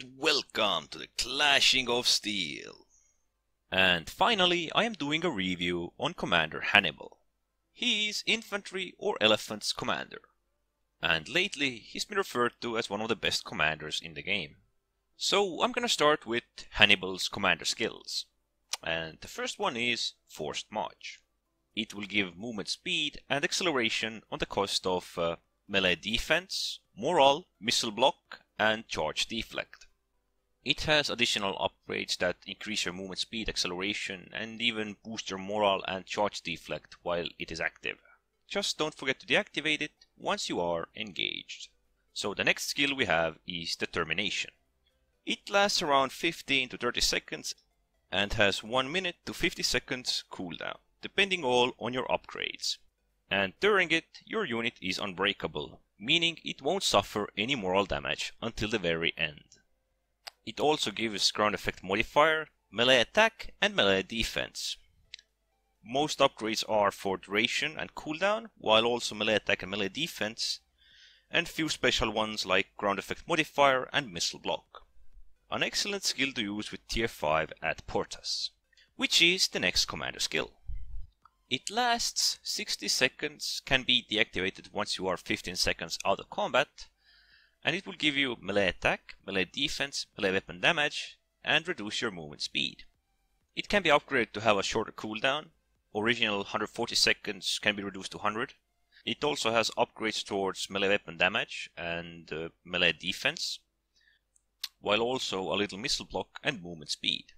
Welcome to the Clashing of Steel. And finally, I am doing a review on Commander Hannibal. He is Infantry or Elephants commander. And lately, he's been referred to as one of the best commanders in the game. So I'm gonna start with Hannibal's commander skills. And the first one is Forced March. It will give movement speed and acceleration on the cost of melee defense, morale, missile block, and charge deflect. It has additional upgrades that increase your movement speed, acceleration, and even boost your morale and charge deflect while it is active. Just don't forget to deactivate it once you are engaged. So the next skill we have is Determination. It lasts around 15 to 30 seconds and has 1 minute to 50 seconds cooldown, depending all on your upgrades. And during it, your unit is unbreakable, meaning it won't suffer any morale damage until the very end. It also gives ground effect modifier, melee attack, and melee defense. Most upgrades are for duration and cooldown, while also melee attack and melee defense, and few special ones like ground effect modifier and missile block. An excellent skill to use with tier 5 at Portas, which is the next commander skill. It lasts 60 seconds, can be deactivated once you are 15 seconds out of combat, and it will give you melee attack, melee defense, melee weapon damage, and reduce your movement speed. It can be upgraded to have a shorter cooldown. Original 140 seconds can be reduced to 100. It also has upgrades towards melee weapon damage and melee defense, while also a little missile block and movement speed.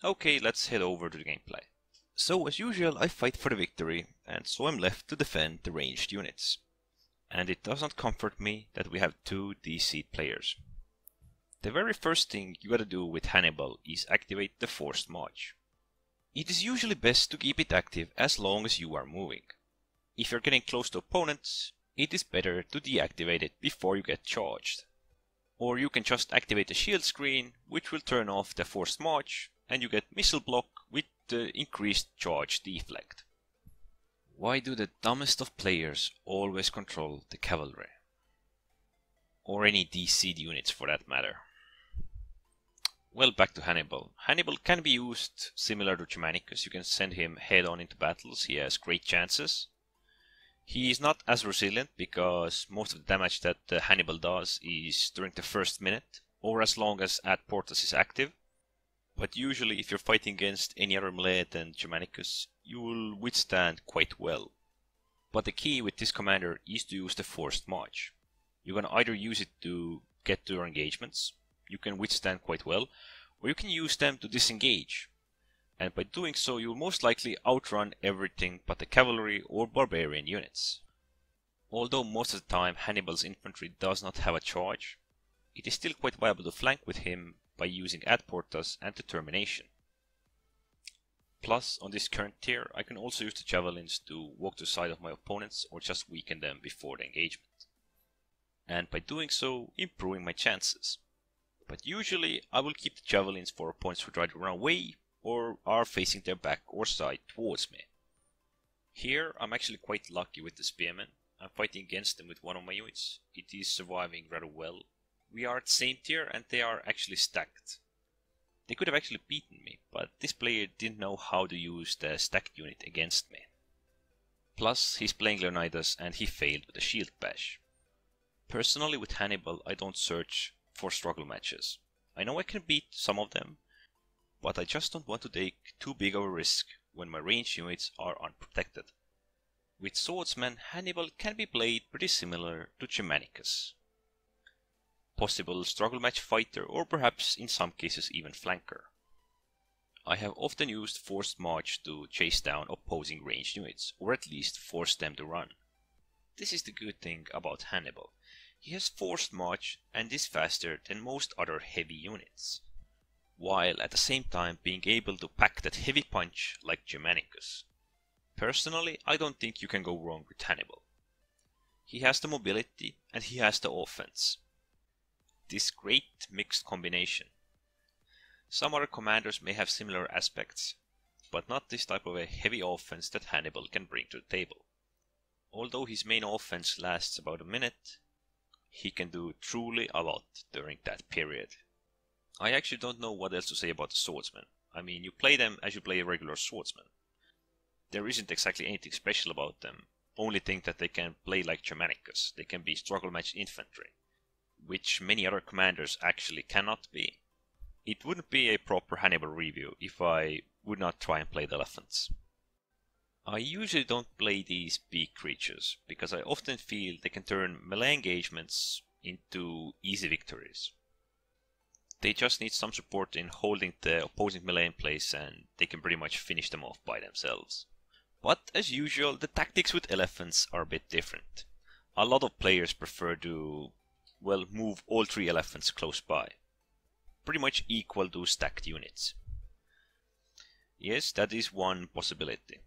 Okay, let's head over to the gameplay. So as usual, I fight for the victory, and so I'm left to defend the ranged units. And it does not comfort me that we have 2 DC'd players. The very first thing you gotta do with Hannibal is activate the Forced March. It is usually best to keep it active as long as you are moving. If you're getting close to opponents, it is better to deactivate it before you get charged. Or you can just activate the shield screen, which will turn off the Forced March, and you get missile block with the increased charge deflect. Why do the dumbest of players always control the cavalry? Or any DC'd units for that matter. Well, back to Hannibal. Hannibal can be used similar to Germanicus. You can send him head on into battles. He has great chances. He is not as resilient because most of the damage that Hannibal does is during the first minute or as long as Ad Portas is active. But usually if you're fighting against any other melee than Germanicus, you will withstand quite well. But the key with this commander is to use the Forced March. You're gonna either use it to get to your engagements, you can withstand quite well, or you can use them to disengage. And by doing so, you will most likely outrun everything but the cavalry or barbarian units. Although most of the time Hannibal's infantry does not have a charge, it is still quite viable to flank with him by using Ad Portas and Determination. Plus, on this current tier, I can also use the javelins to walk to the side of my opponents or just weaken them before the engagement. And by doing so, improving my chances. But usually, I will keep the javelins for opponents who try to run away or are facing their back or side towards me. Here, I'm actually quite lucky with the spearmen. I'm fighting against them with one of my units. It is surviving rather well. We are at the same tier and they are actually stacked. They could have actually beaten me, but this player didn't know how to use the stacked unit against me. Plus, he's playing Leonidas and he failed with a shield bash. Personally, with Hannibal, I don't search for struggle matches. I know I can beat some of them, but I just don't want to take too big of a risk when my ranged units are unprotected. With Swordsmen, Hannibal can be played pretty similar to Germanicus. Possible struggle match fighter or perhaps in some cases even flanker. I have often used Forced March to chase down opposing ranged units or at least force them to run. This is the good thing about Hannibal. He has Forced March and is faster than most other heavy units, while at the same time being able to pack that heavy punch like Germanicus. Personally, I don't think you can go wrong with Hannibal. He has the mobility and he has the offense. This great mixed combination. Some other commanders may have similar aspects, but not this type of a heavy offense that Hannibal can bring to the table. Although his main offense lasts about a minute, he can do truly a lot during that period. I actually don't know what else to say about the swordsmen. I mean, you play them as you play a regular swordsman. There isn't exactly anything special about them. Only thing that they can play like Germanicus. They can be struggle match infantry, which many other commanders actually cannot be. It wouldn't be a proper Hannibal review if I would not try and play the elephants. I usually don't play these big creatures, because I often feel they can turn melee engagements into easy victories. They just need some support in holding the opposing melee in place and they can pretty much finish them off by themselves. But as usual, the tactics with elephants are a bit different. A lot of players prefer to, well, move all three elephants close by. Pretty much equal to stacked units. Yes, that is one possibility.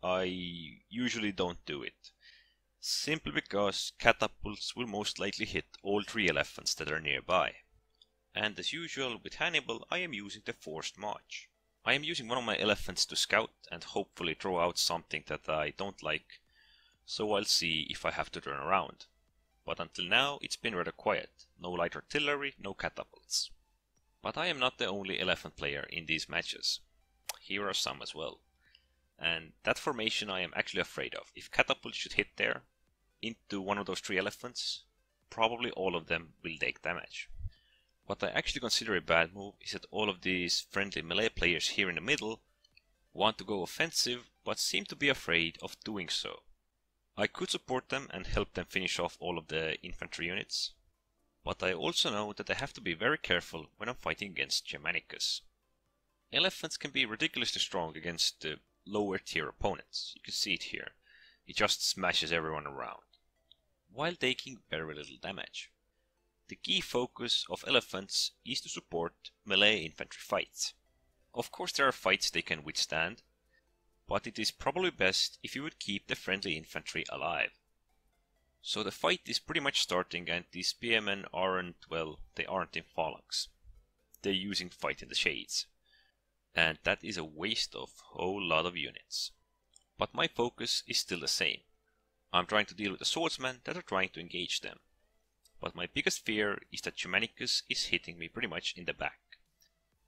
I usually don't do it. Simply because catapults will most likely hit all three elephants that are nearby. And as usual with Hannibal, I am using the forced march. I am using one of my elephants to scout and hopefully throw out something that I don't like, so I'll see if I have to turn around. But until now it's been rather quiet, no light artillery, no catapults. But I am not the only elephant player in these matches. Here are some as well. And that formation I am actually afraid of. If catapults should hit there, into one of those three elephants, probably all of them will take damage. What I actually consider a bad move is that all of these friendly melee players here in the middle want to go offensive, but seem to be afraid of doing so. I could support them and help them finish off all of the infantry units, but I also know that I have to be very careful when I'm fighting against Germanicus. Elephants can be ridiculously strong against the lower tier opponents. You can see it here. It just smashes everyone around, while taking very little damage. The key focus of elephants is to support melee infantry fights. Of course there are fights they can withstand, but it is probably best if you would keep the friendly infantry alive. So the fight is pretty much starting and the spearmen aren't, well, they aren't in phalanx. They're using fight in the shades. And that is a waste of a whole lot of units. But my focus is still the same. I'm trying to deal with the swordsmen that are trying to engage them. But my biggest fear is that Germanicus is hitting me pretty much in the back.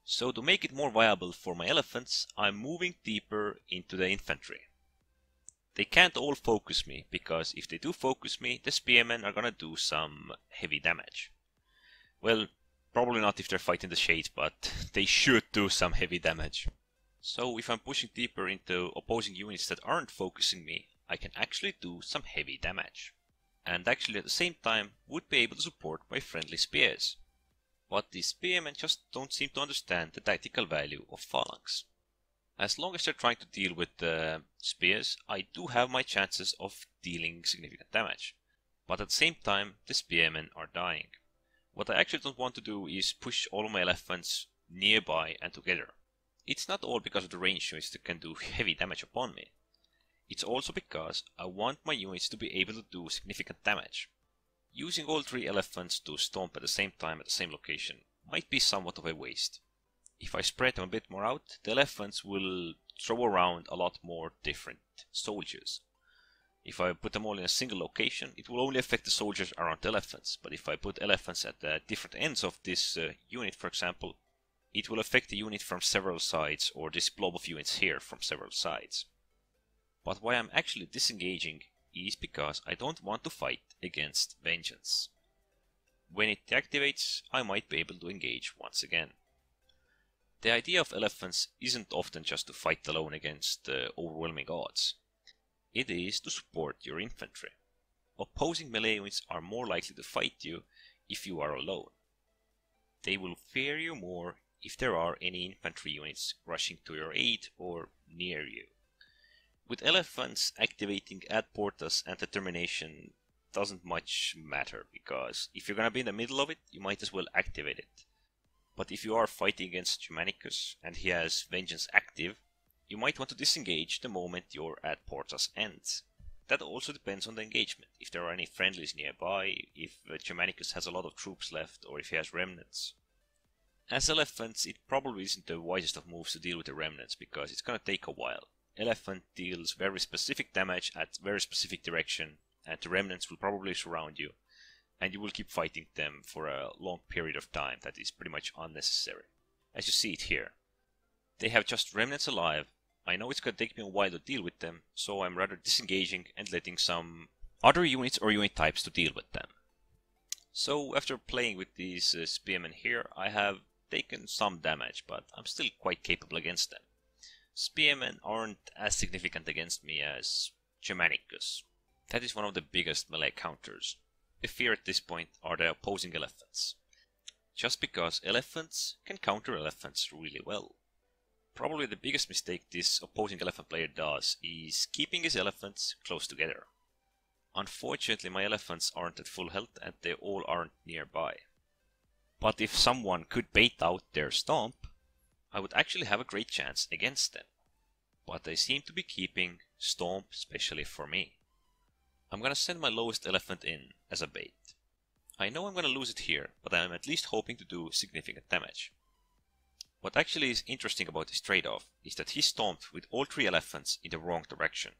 So to make it more viable for my elephants, I'm moving deeper into the infantry. They can't all focus me, because if they do focus me, the spearmen are gonna do some heavy damage. Well, probably not if they're fighting the shades, but they should do some heavy damage. So if I'm pushing deeper into opposing units that aren't focusing me, I can actually do some heavy damage. And actually at the same time would be able to support my friendly spears. But the spearmen just don't seem to understand the tactical value of phalanx. As long as they're trying to deal with the spears, I do have my chances of dealing significant damage. But at the same time, the spearmen are dying. What I actually don't want to do is push all of my elephants nearby and together. It's not all because of the range units that can do heavy damage upon me. It's also because I want my units to be able to do significant damage. Using all three elephants to stomp at the same time at the same location might be somewhat of a waste. If I spread them a bit more out, the elephants will throw around a lot more different soldiers. If I put them all in a single location, it will only affect the soldiers around the elephants, but if I put elephants at the different ends of this unit, for example, it will affect the unit from several sides, or this blob of units here from several sides. But why I'm actually disengaging is because I don't want to fight against Vengeance. When it deactivates, I might be able to engage once again. The idea of elephants isn't often just to fight alone against overwhelming odds. It is to support your infantry. Opposing melee units are more likely to fight you if you are alone. They will fear you more if there are any infantry units rushing to your aid or near you. With elephants, activating Ad Portas and Determination doesn't much matter, because if you're gonna be in the middle of it, you might as well activate it. But if you are fighting against Germanicus and he has Vengeance active, you might want to disengage the moment your Ad Portas ends. That also depends on the engagement, if there are any friendlies nearby, if Germanicus has a lot of troops left, or if he has remnants. As elephants, it probably isn't the wisest of moves to deal with the remnants, because it's gonna take a while. Elephant deals very specific damage at very specific direction, and the remnants will probably surround you. and you will keep fighting them for a long period of time that is pretty much unnecessary. As you see it here. They have just remnants alive. I know it's gonna take me a while to deal with them, so I'm rather disengaging and letting some other units or unit types to deal with them. So after playing with these spearmen here, I have taken some damage, but I'm still quite capable against them. Spearmen aren't as significant against me as Germanicus. That is one of the biggest melee counters. The fear at this point are the opposing elephants. Just because elephants can counter elephants really well. Probably the biggest mistake this opposing elephant player does is keeping his elephants close together. Unfortunately, my elephants aren't at full health and they all aren't nearby. But if someone could bait out their stomp, I would actually have a great chance against them. But they seem to be keeping stomp specially for me. I'm gonna send my lowest elephant in as a bait. I know I'm gonna lose it here, but I'm at least hoping to do significant damage. What actually is interesting about this trade-off is that he stomped with all 3 elephants in the wrong direction.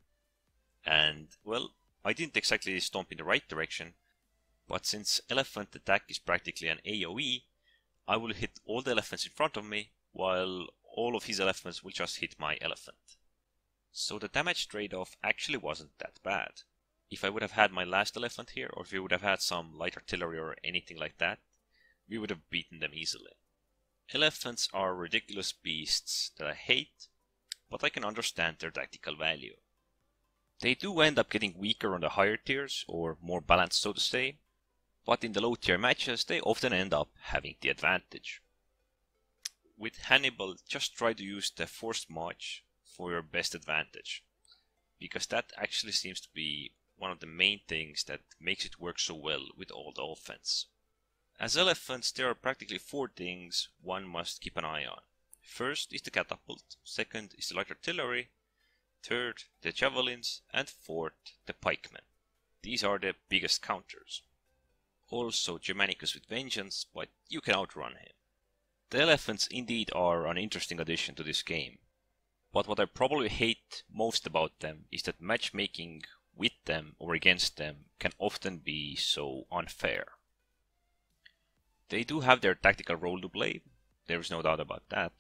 And, well, I didn't exactly stomp in the right direction, but since elephant attack is practically an AoE, I will hit all the elephants in front of me, while all of his elephants will just hit my elephant. So the damage trade-off actually wasn't that bad. If I would have had my last elephant here, or if we would have had some light artillery or anything like that, we would have beaten them easily. Elephants are ridiculous beasts that I hate, but I can understand their tactical value. They do end up getting weaker on the higher tiers, or more balanced so to say, but in the low tier matches they often end up having the advantage. With Hannibal, just try to use the forced march for your best advantage, because that actually seems to be one of the main things that makes it work so well with all the offense. As elephants, there are practically 4 things one must keep an eye on. First is the catapult, second is the light artillery, third the javelins, and fourth the pikemen. These are the biggest counters. Also Germanicus with vengeance, but you can outrun him. The elephants indeed are an interesting addition to this game, but what I probably hate most about them is that matchmaking with them or against them can often be so unfair. They do have their tactical role to play, there is no doubt about that.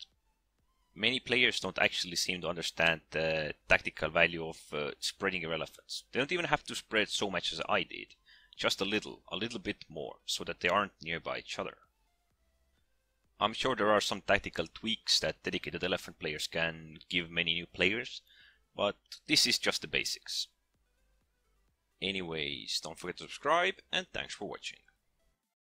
Many players don't actually seem to understand the tactical value of spreading your elephants. They don't even have to spread so much as I did, just a little bit more, so that they aren't nearby each other. I'm sure there are some tactical tweaks that dedicated elephant players can give many new players, but this is just the basics. Anyways, don't forget to subscribe, and thanks for watching.